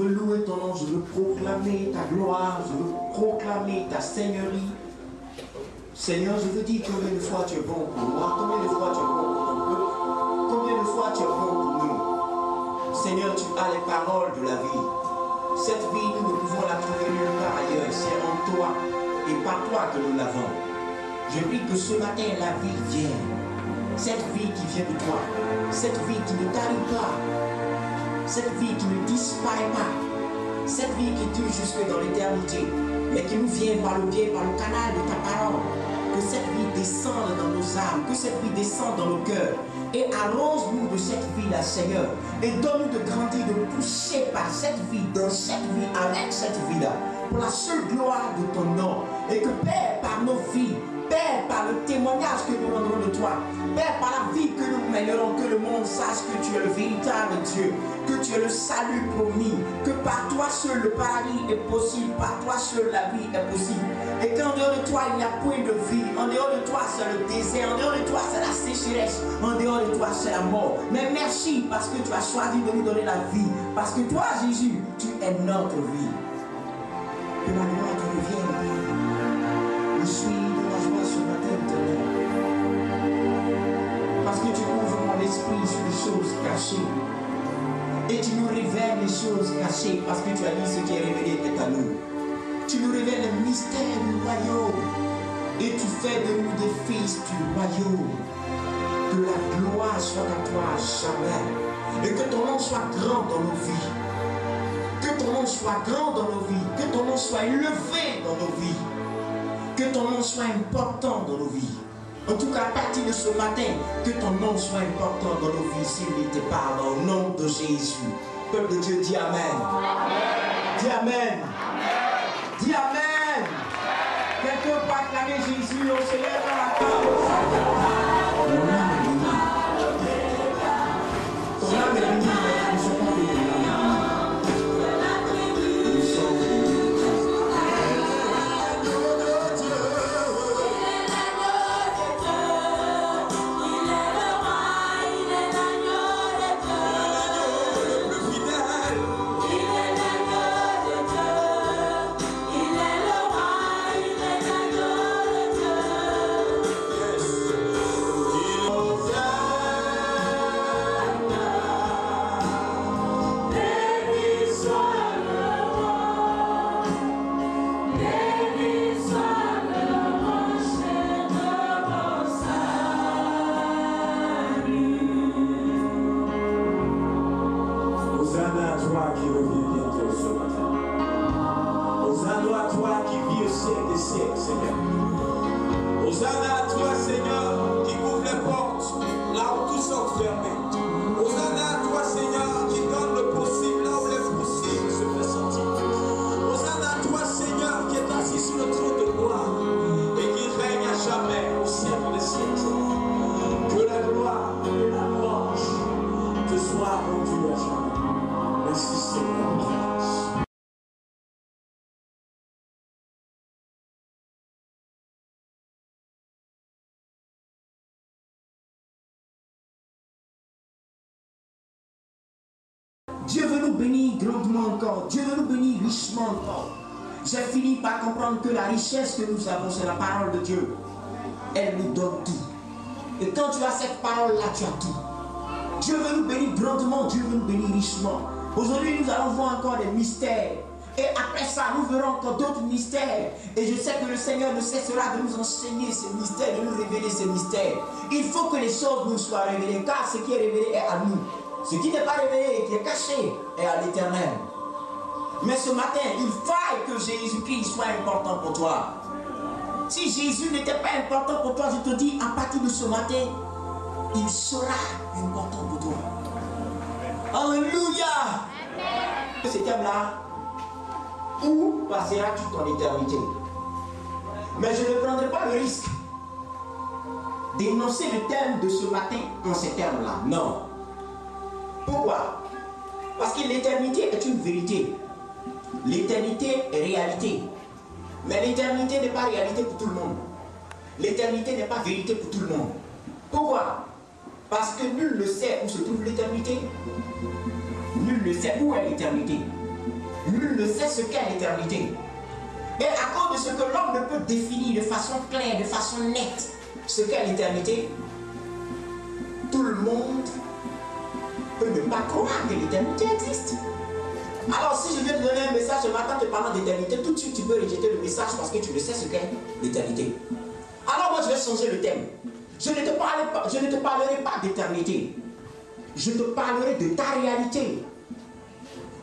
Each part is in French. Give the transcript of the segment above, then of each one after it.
veux louer ton nom, je veux proclamer ta gloire, je veux proclamer ta seigneurie. Seigneur, je veux dire combien de fois tu es bon pour moi, combien de fois tu es bon pour ton peuple, combien de fois tu es bon pour nous. Seigneur, tu as les paroles de la vie. Cette vie, nous ne pouvons la trouver nulle part ailleurs, c'est en toi et par toi que nous l'avons. Je prie que ce matin, la vie vienne. Cette vie qui vient de toi, cette vie qui ne t'arrive pas, cette vie qui ne disparaît pas, cette vie qui dure jusque dans l'éternité, mais qui nous vient par le biais, par le canal de ta parole. Que cette vie descende dans nos âmes, que cette vie descende dans nos cœurs et arrose-nous de cette vie-là, Seigneur, et donne-nous de grandir, de pousser par cette vie, dans cette vie, avec cette vie-là, pour la seule gloire de ton nom. Et que Père, par nos vies, Père, par le témoignage que nous rendrons de toi, Père, par la vie que nous mènerons, que le monde sache que tu es le véritable Dieu, que tu es le salut promis, que par toi seul le paradis est possible, par toi seul la vie est possible. Et qu'en dehors de toi, il n'y a point de vie, en dehors de toi, c'est le désert, en dehors de toi, c'est la sécheresse, en dehors de toi, c'est la mort. Mais merci parce que tu as choisi de nous donner la vie, parce que toi, Jésus, tu es notre vie. Que la gloire te revienne. Je suis dans la joie ce matin, éternel. Parce que tu ouvres mon esprit sur les choses cachées. Et tu nous révèles les choses cachées. Parce que tu as dit ce qui est révélé est à nous. Tu nous révèles le mystère du royaume. Et tu fais de nous des fils du royaume. Que la gloire soit à toi jamais. Et que ton nom soit grand dans nos vies. Que ton nom soit grand dans nos vies. Que ton nom soit élevé dans nos vies. Que ton nom soit important dans nos vies. En tout cas, à partir de ce matin, que ton nom soit important dans nos vies s'il n'était pas dans le nom de Jésus. Peuple de Dieu, dis Amen. Dis Amen. Dis Amen. Quelqu'un peut acclamer Jésus, on se lève dans la table. Ton âme est bénie. Ton âme est bénie, mais nous ne sommes pas bénis. Dieu veut nous bénir grandement encore. Dieu veut nous bénir richement encore. J'ai fini par comprendre que la richesse que nous avons, c'est la parole de Dieu. Elle nous donne tout. Et quand tu as cette parole-là, tu as tout. Dieu veut nous bénir grandement. Dieu veut nous bénir richement. Aujourd'hui, nous allons voir encore des mystères. Et après ça, nous verrons encore d'autres mystères. Et je sais que le Seigneur ne cessera de nous enseigner ces mystères, de nous révéler ces mystères. Il faut que les choses nous soient révélées, car ce qui est révélé est à nous. Ce qui n'est pas révélé et qui est caché est à l'Éternel. Mais ce matin, il faille que Jésus-Christ soit important pour toi. Si Jésus n'était pas important pour toi, je te dis, à partir de ce matin, il sera important pour toi. Alléluia. Ce thème-là, où passeras-tu ton éternité? Mais je ne prendrai pas le risque d'énoncer le thème de ce matin en ces termes-là. Non. Pourquoi? Parce que l'éternité est une vérité. L'éternité est réalité. Mais l'éternité n'est pas réalité pour tout le monde. L'éternité n'est pas vérité pour tout le monde. Pourquoi? Parce que nul ne sait où se trouve l'éternité. Nul ne sait où est l'éternité. sais ce qu'est l'éternité. Et à cause de ce que l'homme ne peut définir de façon claire, de façon nette, ce qu'est l'éternité, tout le monde peut ne pas croire que l'éternité existe. Alors si je viens te donner un message ce matin te parlant d'éternité, tout de suite tu peux rejeter le message parce que tu ne sais ce qu'est l'éternité. Alors moi je vais changer le thème. Je ne te parlerai pas d'éternité. Je te parlerai de ta réalité.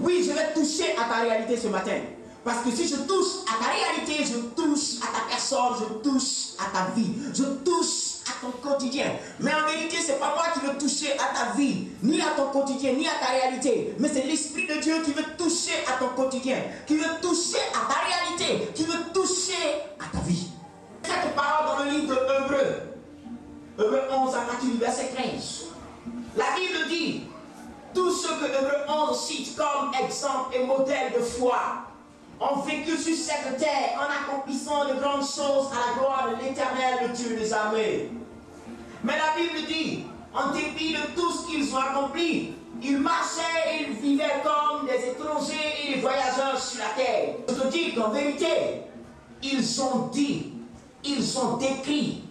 Oui, je vais toucher à ta réalité ce matin. Parce que si je touche à ta réalité, je touche à ta personne, je touche à ta vie, je touche à ton quotidien. Mais en vérité, ce n'est pas moi qui veux toucher à ta vie, ni à ton quotidien, ni à ta réalité. Mais c'est l'Esprit de Dieu qui veut toucher à ton quotidien, qui veut toucher à ta réalité, qui veut toucher à ta vie. Cette parole dans le livre de Hébreux 11 à partir du verset 15. La Bible dit, tout ce que Hébreux 11 cite comme exemple et modèle de foi, ont vécu sur cette terre en accomplissant de grandes choses à la gloire de l'Éternel, le Dieu des armées. Mais la Bible dit, en dépit de tout ce qu'ils ont accompli, ils marchaient et ils vivaient comme des étrangers et des voyageurs sur la terre. Je te dis qu'en vérité, ils ont dit, ils ont décrit,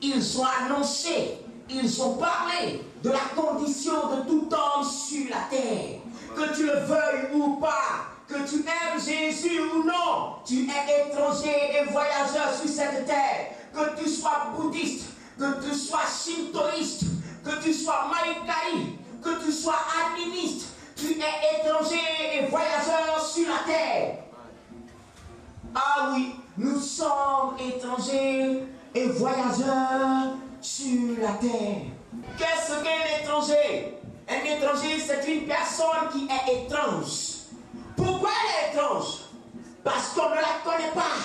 ils ont annoncé, ils ont parlé de la condition de tout homme sur la terre. Que tu le veuilles ou pas, que tu aimes Jésus ou non, tu es étranger et voyageur sur cette terre. Que tu sois bouddhiste, que tu sois shintoïste, que tu sois maïkaï, que tu sois animiste, tu es étranger et voyageur sur la terre. Ah oui, nous sommes étrangers et voyageurs sur la terre. Qu'est-ce qu'un étranger? Un étranger, c'est une personne qui est étrange. Pourquoi elle est étrange? Parce qu'on ne la connaît pas.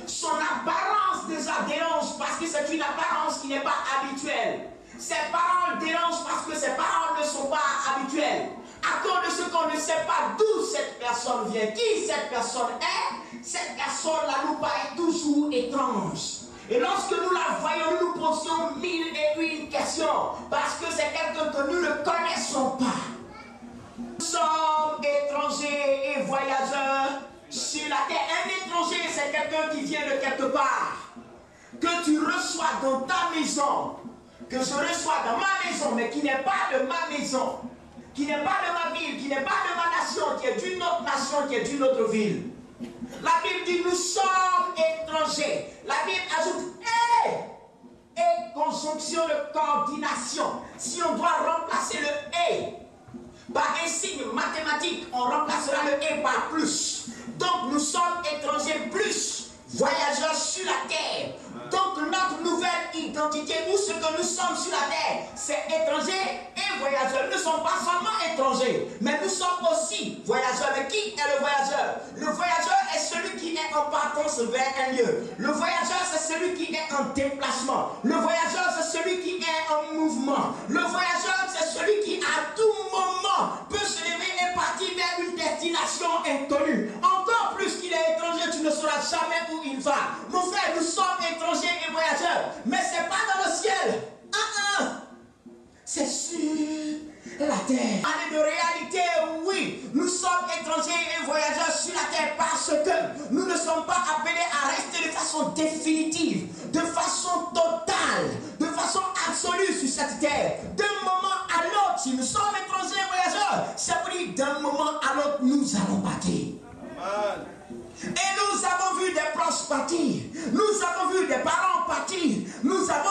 Son apparence déjà dérange parce que c'est une apparence qui n'est pas habituelle. Ses paroles dérangent parce que ses paroles ne sont pas habituelles. À cause de ce qu'on ne sait pas d'où cette personne vient, qui cette personne est, cette personne-là nous paraît toujours étrange. Et lorsque nous la voyons, nous nous posions 1001 questions parce que c'est quelqu'un que nous ne connaissons pas. Nous sommes étrangers et voyageurs sur la terre. Un étranger, c'est quelqu'un qui vient de quelque part. Que tu reçois dans ta maison, que je reçois dans ma maison, mais qui n'est pas de ma maison, qui n'est pas de ma ville, qui n'est pas de ma nation, qui est d'une autre nation, qui est d'une autre ville. La Bible dit nous sommes étrangers. La Bible ajoute et conjonction de coordination. Si on doit remplacer le et par un signe mathématique, on remplacera le et par plus. Donc nous sommes étrangers plus, voyageurs sur la terre. Donc notre nouvelle identité, ou ce que nous sommes sur la terre, c'est étrangers et voyageurs. Nous ne sommes pas seulement étrangers, mais nous sommes aussi voyageurs. Mais qui est le voyageur? Le voyageur est celui qui est en partance vers un lieu. Le voyageur, c'est celui qui est en déplacement. Le voyageur, c'est celui qui est en mouvement. Le voyageur, c'est celui qui à tout moment peut se lever et partir vers une destination inconnue. Encore plus qu'il est étranger, tu ne sauras jamais où il va. Mon frère, nous sommes étrangers et voyageurs, mais ce n'est pas dans le ciel. C'est sur la terre. Année de réalité, oui, nous sommes étrangers et voyageurs sur la terre parce que nous ne sommes pas appelés à rester de façon définitive, de façon totale, de façon absolue sur cette terre. D'un moment à l'autre, si nous sommes étrangers et voyageurs, c'est pour dire d'un moment à l'autre, nous allons partir. Et nous avons vu des proches partir, nous avons vu des parents partir, nous avons vu